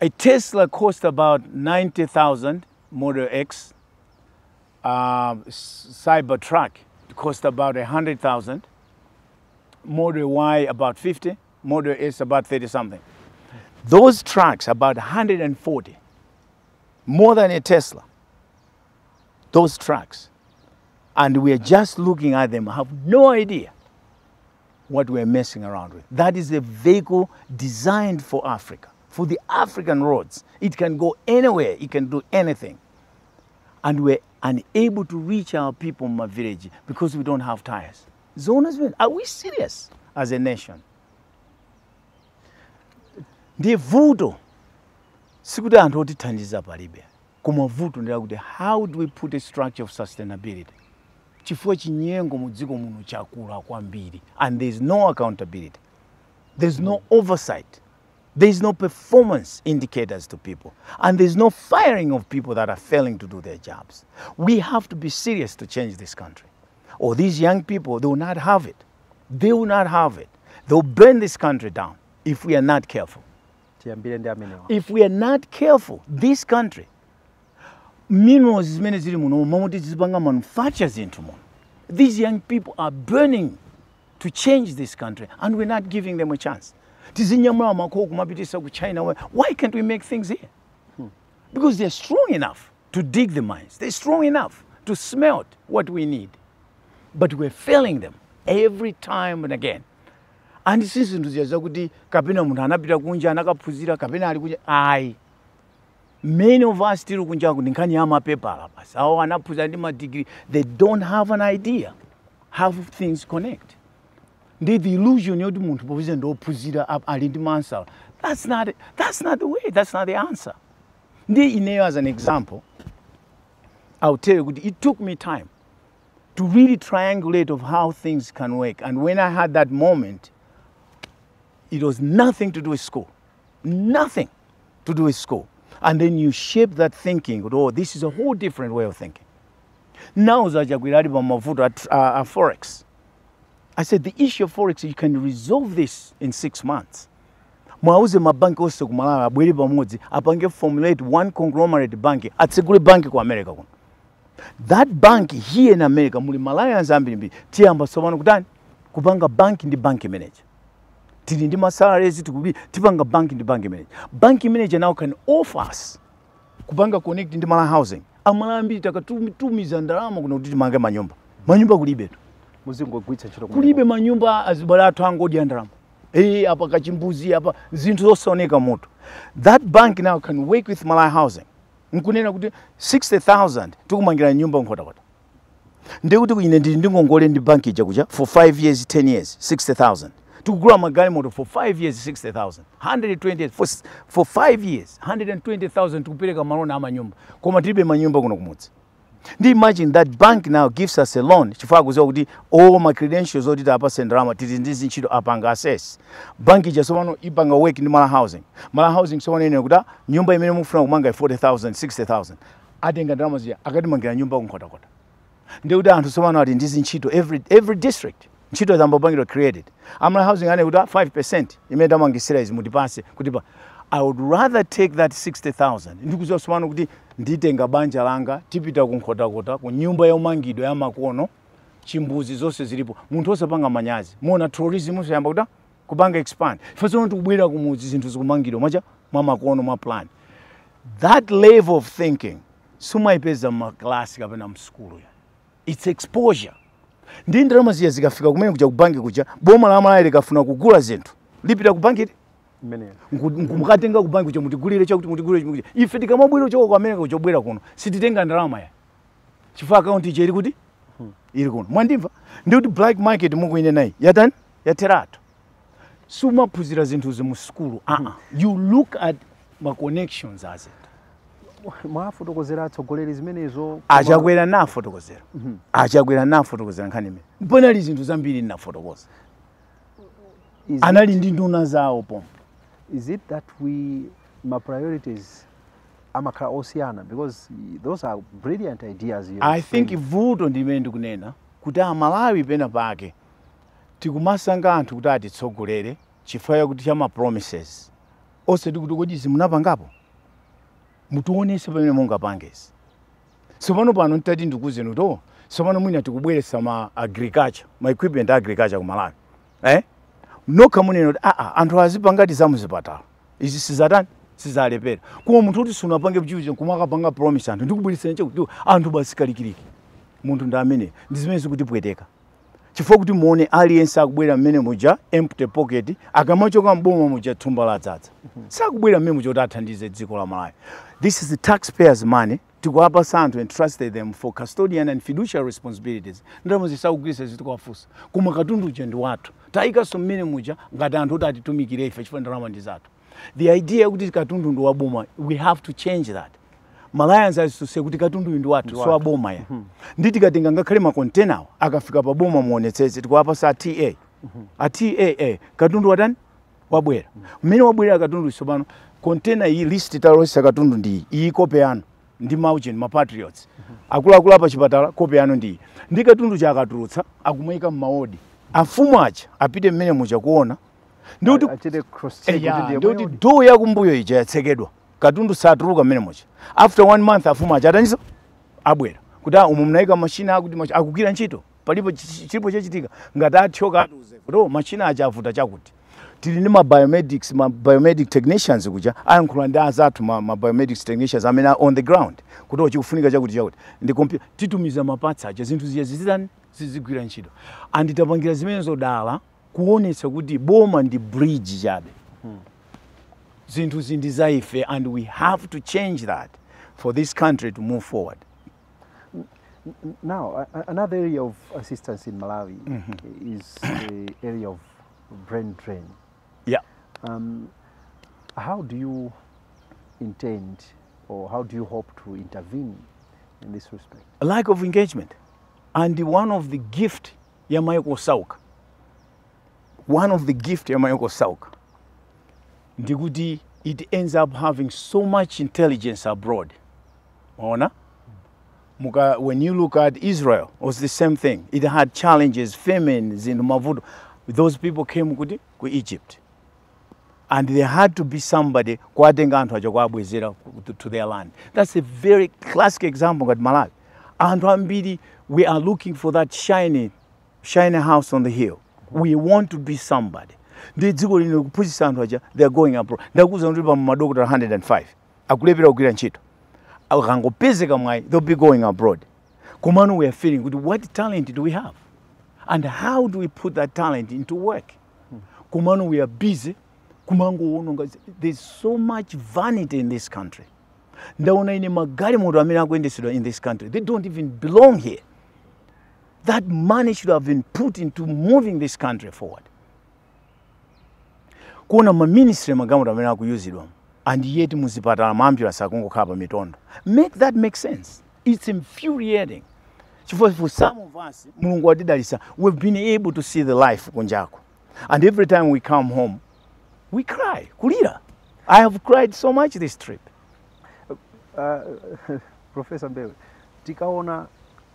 A Tesla cost about 90,000, Model X. Cybertruck cost about 100,000. Model Y about 50. Model S about 30 something. Those trucks about 140. more than a Tesla. Those trucks. And we are just looking at them, have no idea what we're messing around with. That is a vehicle designed for Africa, for the African roads. It can go anywhere, it can do anything. And we're unable to reach our people in my village because we don't have tires. Are we serious as a nation? The vuto, sikuti anthu otithandiza palibe. Koma vuto ndira kuti how do we put a structure of sustainability? Chifukwa chinyengo mudziko muno chakula kwambiri, and there's no accountability. There's no oversight. There's no performance indicators to people. And there's no firing of people that are failing to do their jobs. We have to be serious to change this country. Or these young people, they will not have it. They will not have it. They'll burn this country down if we are not careful. If we are not careful, this country, minerals zimene zili muno mamuti zipanga manufactures into muno. These young people are burning to change this country, and we're not giving them a chance. Tizinyamula makoko kumapitisa ku China. Why can't we make things here? Because they're strong enough to dig the mines. They're strong enough to smelt what we need. But we're failing them every time and again. And since kuti kapena munthu anapita kunja anakaphunzira kapena ali kunja ayi. Many of us still kunja kuti nkhani ya mapepala basi. Awo anaphunzira ndi ma degree. They don't have an idea how things connect. The illusion yoti munthu povize ndophunzira ali ndi mansala. That's not the way. That's not the answer. Ndi ineyo as an example, I'll tell you, it took me time to really triangulate of how things can work. And when I had that moment, it was nothing to do with school. Nothing to do with school. And then you shape that thinking, oh, this is a whole different way of thinking. Now, Forex. I said, the issue of Forex, you can resolve this in 6 months. Mwauze mabanki ose kumalawi abwere pamodzi apange formulate one conglomerate bank atsegule banki ku America kuno. That bank here in America muli Malawians ambiri tiyamba sopano kutani kupanga banki ndi bank manager. Tili ndi masalaries tipanga banki ndi bank manager. Bank manager now can offer us kupanga connect ndi Malawi housing. Amalawi ambiri takatumiza ndalama kuno kuti timange manyumba. Manyumba kulibe. Muzingogwitsa ntchito kulibe manyumba azibala athu angodya ndalama. Apa kachimbuzi apa zinthu zosaoneka moto. That bank now can work with Malawi housing. Nkunena kuti 60,000 tikumangira nyumba nkhotakota. Ndikuti kuine ndingongole ndi banki chakucha for 5 years 10 years 60,000. Tukugula magali moto for 5 years 60,000. 120 for 5 years 120,000 tukupereka malona amanyumba. Koma tilibe manyumba kuno kumudzi. Imagine that bank now gives us a loan. Chifukwa kuziwa kuti all my credentials odita apa sendrama tili ndizi ntchito apanga access. Banki jasomano ipanga work ndi Malawi housing. Malawi housing somano ine kuda nyumba imene mufuna kumanga 40,000 60,000. Atenga ndalama zija akatimangira nyumba kunkhota-kota. Ndikuti anthu somano ati ndizi ntchito every district. Ntchito zambopangidwa created. Malawi housing ane kuda 5% imene tamangisira izi mutipase kutipa. I would rather take that 60,000. Ndikuziwa somano kuti nditenga banja langa tipita kunkhota-kota ku nyumba yomangidwa ya makono chimbuzi zonse zilipo. Munthu osapanga manyazi. Mona tourism sayamba kuda kubanga expand. Ifasono tikubwera kumudzi zinthu zikumangidwa macha mwa makono mwa plan. That level of thinking sumayipeza maklasi kapena mskulu. It's exposure. Ndi ndalama ziya zikafika kumene kuja kubanki kuja boma la Malawi likafuna kugula zinthu. Lipita kubanki nkumkatenga kubanki kuja mutigulire chakuti mutigulire ife tikamabwera choko kwa America kuchobwera kuno sititenga ndalama ya chifukwa account ichi ili kuti ili kuno mwandimva ndikuti black market mukuine nayi yatani yateratu sumaphunzira zinthu mu school you look at ma connections as it mwafotokozera atsogoleri zimenezo achakwera nafotokozera achakwera nafotokozera nkhani imene panali zinthu zambiri nafotokoza anali ndi nduna zawo pomwe. Is it that my priorities amakhala osiyana because those are brilliant ideas? I think vuto ndimene ndikunena kuti Malawi pena pake tikumasanga anthu kuti atitsogolere chifukwa kuti chama promises ose tikuti kodi zimunapangapo mutuonese pamene mungapangezi. Sopano pano ntati ndikuze nuto sopano mwina tikubweretsa ma agriculture ma equipment agriculture ku Malawi nokha munena kuti anthu azipangati zamuzipatala izi sizatani sizalepera kuwa munthu kuti sunapange bchiuchi kumakapanga promise anthu ndikubweretsa kuti anthu basi kalikiliki munthu ndi amene ndi zimene zikutipweteka chifukwa kuti muone aliyense akubwera mmene muja empty pocket akamachoka mboma muja thumba ladzaza sakubwera mmene muja kuti athandize dziko la Malawi. This is the taxpayers money tikuwapa anthu and trusted them for custodian and fiduciary responsibilities. Ndalama zisakugwisa zitikuwafusa koma katundu uja ndi wathu tayikaso mmene muja ngati anthu kuti atitumikire ife chifukwa ndalama ndi zathu. The idea kuti katundu ndi waboma, we have to change that. Malayans has to say kuti katundu ndi wathu so aboma ya nditi katenga ngakhale ma container akafika pa boma muonetsetse tikuwapa sa TA a TAA katundu watani wabwera mmene wabwera katundu isopano container iyi list talosesa katundu ndi iyi kope yanu ndi Mauchen ma patriots akuluakulu apa chipatala kope yanu ndi katundu chakatulutsa akumweka m'maodi afumu acha apite mmene muja kuona ndikuti do yakumbuyo ija yatsekedwa katundu satuluka mmene muja after 1 month afumu acha ataniso abwera kuti umu mnaika machina akuti akugwira ntchito palipo chilipo chachitika ngati athyoka atuze machina acha avuta chakuti tili ndi ma biomedic technicians kuja ayankhula ndi azathu ma biomedics technicians amene on the ground kuti chikufunika chakuti ndi computer titumiza mapatsa acha zinthu ziya zizigwira ntchito anditapangira zimene zodala kuonetsa kuti boma ndi bridge chabe zinthu zindi zaife and we have to change that for this country to move forward. Now, another area of assistance in Malawi is the area of brain drain. Yeah. How do you intend or how do you hope to intervene in this respect? A lack of engagement. And one of the gift ya Mayoko Sauka. One of the gift ya Mayoko Sauka. Ndikuti it ends up having so much intelligence abroad. When you look at Israel, it was the same thing. It had challenges, famines in Mavudo. Those people came to Egypt. And there had to be somebody to their land. That's a very classic example at Malawi. And we are looking for that shiny house on the hill. We want to be somebody. They are going abroad. They'll be going abroad. Kumano, we are feeling good. What talent do we have? And how do we put that talent into work? Kumano, we are busy. There's so much vanity in this country. In this country. They don't even belong here. That money should have been put into moving this country forward. Kuna ma ministry magamu amene akuyuzidwa and yet muzipatala maambulance akungokhala mitondo. Make that make sense. It's infuriating. For some of us, Mulungu watidalisa, we've been able to see the life kunjako. And every time we come home, we cry. Kulira. I have cried so much this trip. Professor Mbewe, tikaona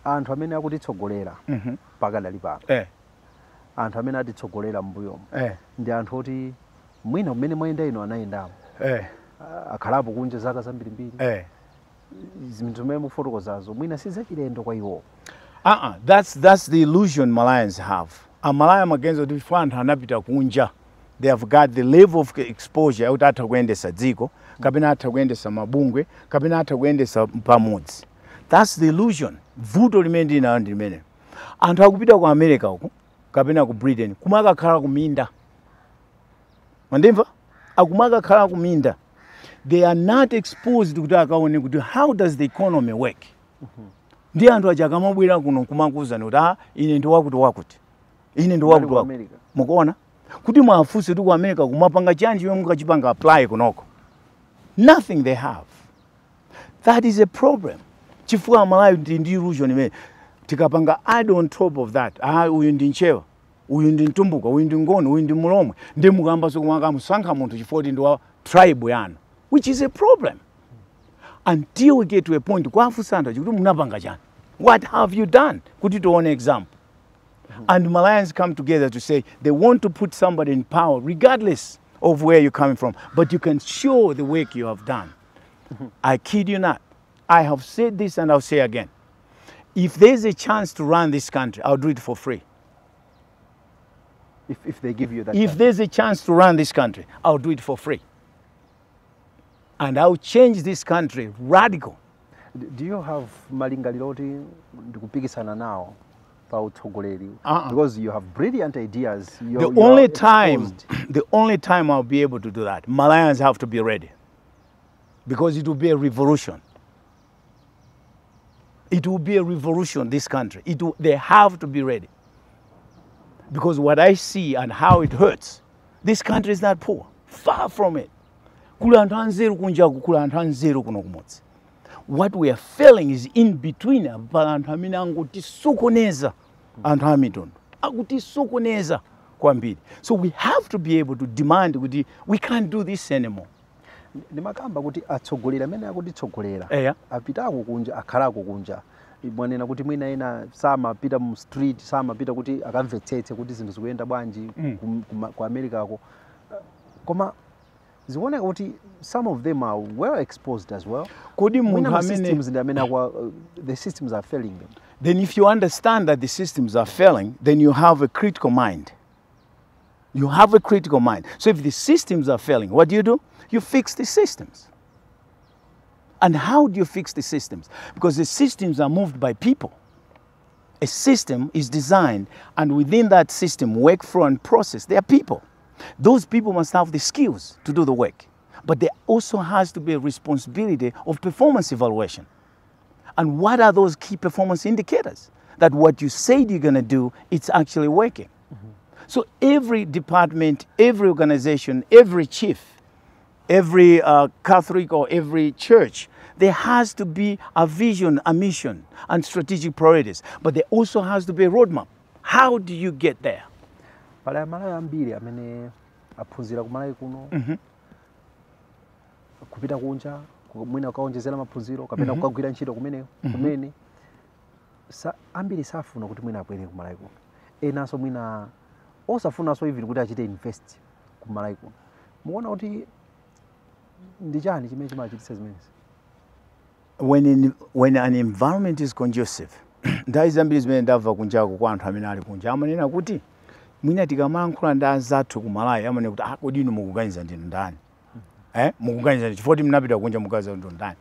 anthu amene akutitsogolera pakadali pano. Anthu amene atitsogolera m'mbuyomo. Ndi anthu oti mwina umene mwayenda ino anayendamo. Akhalapo kunja zaka zambirimbiri. Zinthu zimene mufotokozazo mwina sizachilendo kwa iwo. That's the illusion Malayans have. Amalaya magenzo kuti anthu anapita kunja. They have got the level of exposure out atha kuyendesa dziko, kapena atha kuyendesa mabungwe, kapena atha kuyendesa pamodzi. That's the illusion. Vuto limene ndinayo ndi limene. Anthu akupita ku America uko, kapena ku Britain, kumakakhala kuminda. Mandimva? Akumakakhala kuminda. They are not exposed kuti akaone kuti how does the economy work. Ndi anthu aja akamabwera kuno kumakuzana kuti ine ndi wakuti. Ine ndi wakuti. Mukuona? Kuti mwafunse ku America kumapanga chanji yomwe mukachipanga apply kunoko. Nothing they have. That is a problem. Chifukwa Malawi ndi illusion imene tikapanga add on top of that. Uyu ndi nchewa, uyu ndi ntumbuka, uyu ndi ngoni, uyu ndi mulomwe. Ndi mukamba sokumanga musankha munthu chifukwa ndi wa tribe yanu, which is a problem. Until we get to a point kwafunsa anthu kuti munapanga chani. What have you done? Kuti tione example. And Malayans come together to say they want to put somebody in power regardless of where you're coming from, but you can show the work you have done. I kid you not. I have said this and I'll say again. If there's a chance to run this country, I'll do it for free. If they give you that If chance. There's a chance to run this country, I'll do it for free. and I'll change this country radical. Do you have malingaliro oti ndikupikisana nawo pa utsogoleri? Uh-uh. Because you have brilliant ideas. The only time I'll be able to do that, Malayans have to be ready. Because it will be a revolution. It will be a revolution, this country. They have to be ready. Because what I see and how it hurts, this country is not poor. Far from it. What we are feeling is in between. So we have to be able to demand, we can't do this anymore. Nimakamba kuti atsogolera amene akutitsogolera Eya. apitako kunja akhalako kunja mwanena kuti mwina ena samapita mu street samapita kuti akamvetsetse kuti zinthu zikuyenda bwanji ku Americako koma zikuoneka kuti some of them are well exposed as well. Kodi Mwina munthu systems amene ndi amene the systems are failing them. Then if you understand that the systems are failing, then you have a critical mind. You have a critical mind. So if the systems are failing, what do? You fix the systems. And how do you fix the systems? Because the systems are moved by people. A system is designed, and within that system, workflow and process, there are people. Those people must have the skills to do the work. But there also has to be a responsibility of performance evaluation. And what are those key performance indicators? That what you said you're going to do, it's actually working. So every department, every organization, every chief, every Catholic or every church, there has to be a vision, a mission, and strategic priorities. But there also has to be a roadmap. How do you get there? Pali Amalawi ambiri amene aphunzira kumalawi kuno kupita kunja mwina ukaonjezera maphunziro kapena kukagwira ntchito kumene ambiri safuna kuti mwina abwere kumalawi kuno. Enanso mwina osafunanso even kuti achite invest kumalawi kuno. Muona kuti ndi chani chimene chimachititsa zimenezi? When an environment is conducive, nthawi zambiri zimene ndamva kunjako kwa anthu amene ali kunja amanena kuti mwina tikamayankhula ndi anzathu kumalawi amanena kuti kodi inu mukuganiza ndinu ndani? Mukuganiza ndi chifukwa munapita kunja mukuganiza ndinu ndani?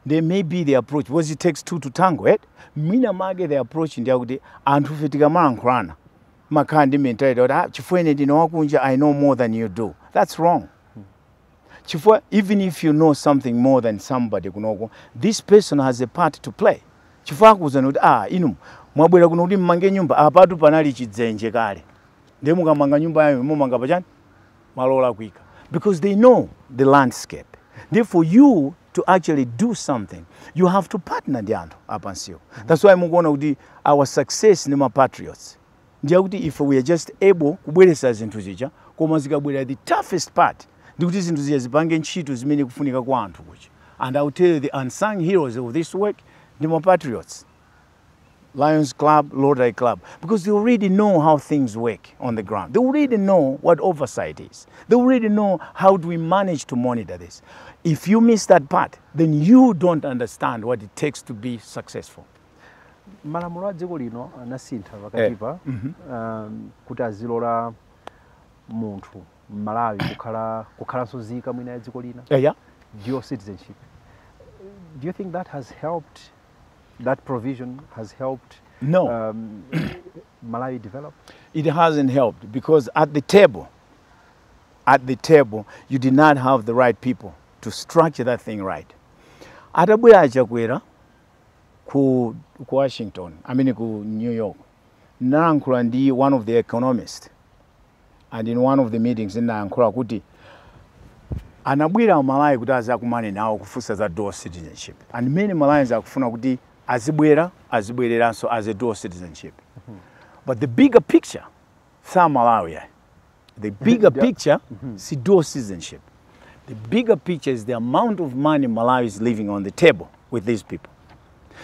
There may be the approach, because it takes two to tango, mwina mage the approach ndi yakuti anthu fe tikamayankhulana makhala ndi mentality kuti chifukwa ine ndine wakunja, I know more than you do. That's wrong. Chifukwa, even if you know something more than somebody kunoko, this person has a part to play. Chifukwa akuzana kuti inu mwabwera kuno kuti mmange nyumba apatu panali chidzenje kale. Ndiye mukamanga nyumba yayo mumanga pachani malola kuika. Because they know the landscape. Therefore, you to actually do something, you have to partner ndi anthu apansiyo. That's why mukuona kuti our success ni patriots. Ndiye kuti if we are just able kubweresa zinthu zija, koma zikabwera the toughest part, ndikuti zinthu zija zipange ntchito zimene kufunika kwa anthu kuja. And I will tell you the unsung heroes of this work, the patriots. Lions Club, Lodi Club, because they already know how things work on the ground. They already know what oversight is. They already know how do we manage to monitor this. If you miss that part, then you don't understand what it takes to be successful. Malamulo a dziko lino anasintha pakatipa kuti azilola munthu Malawi kukhala sozika mwina ya dziko lina. Yeah. Dual citizenship. Do you think that has helped? That provision has helped Malawi develop? It hasn't helped because at the table, you did not have the right people to structure that thing right. Atabwera achakwera ku Washington, ku New York, nayankhula ndi one of the economists, and in one of the meetings nayankhula kuti anabwera Malawi kuti azakumane nawo kufunsa za dual citizenship. And many Malayans akufuna kuti azibwereranso as a dual citizenship. But the bigger picture, Malawi, the bigger picture is dual citizenship. The bigger picture is the amount of money Malawi is leaving on the table with these people.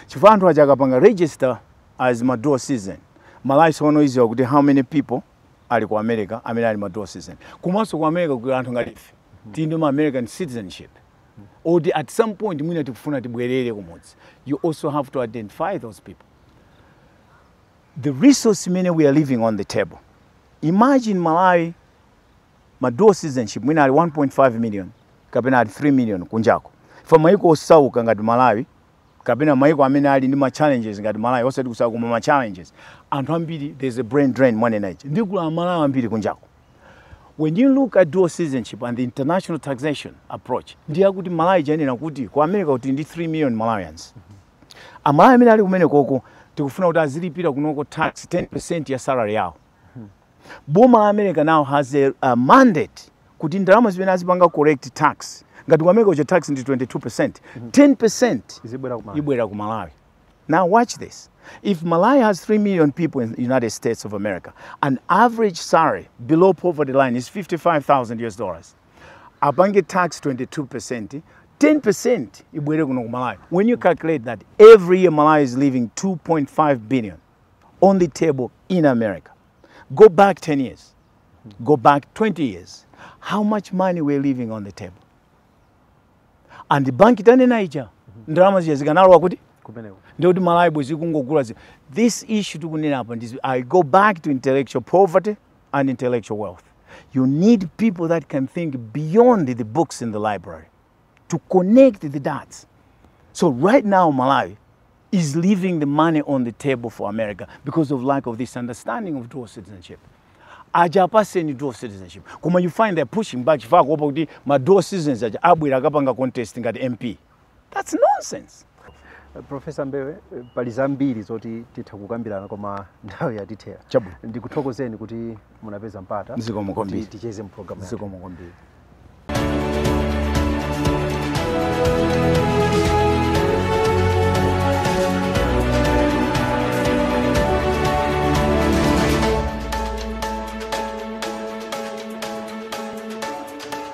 Chifukwa anthu achakapanga register as a dual citizen, Malawi sono iziwa kuti how many people ali ku America amene ali dual citizen. Kumaso ku America ku anthu ngalife tindi ma American citizenship. Or at some point, you also have to identify those people. The resource we are leaving on the table. Imagine Malawi, my dual citizenship, we are 1.5 million, kapena ali 3 million kunjako. Ifa maiko osauka ngati Malawi kapena maiko amene ali ndi ma challenges ngati Malawi osati kusauka koma ma challenges. Anthu ambiri there's a brain drain mwane nachi. Ndikula Malawi ambiri kunjako. When you look at dual citizenship and the international taxation approach, ndiye kuti Malawi janena kuti ku America kuti ndi 3 million Malawians. Amalawi amene ali kumene koko tikufuna kuti azilipira kunoko tax 10% ya salary yawo. Boma la America now has a mandate kuti ndalama zimene azipanga correct tax. Ngati ku America uja tax ndi 22%, 10% ibwera ku Malawi. Now watch this. If Malawi has 3 million people in the United States of America, an average salary below poverty line is $55,000. Abange tax 22%, 10% ibwere kuno ku Malawi. When you calculate that, every year Malawi is leaving 2.5 billion on the table in America. Go back 10 years. Go back 20 years. How much money we're leaving on the table? And the bank itane naija. Ndalama zikanalwa kuti ndoti Malawi bwezi kungogula zi. This issue tukunena hapa is I go back to intellectual poverty and intellectual wealth. You need people that can think beyond the books in the library to connect the dots. So right now Malawi is leaving the money on the table for America because of lack of this understanding of dual citizenship. Ajapaseni dual citizenship. Kuma you find they're pushing back chifukwa kuopa kuti ma dual citizens aja abwera akapanga contest ngati MP. That's nonsense. Professor Mbewe, pali zambiri zoti titha kukambirana koma nthawi yatithera. Ndikuthokozeni kuti munapeza mpata. Zikomo kwambiri. Ticheze mu program. Zikomo kwambiri.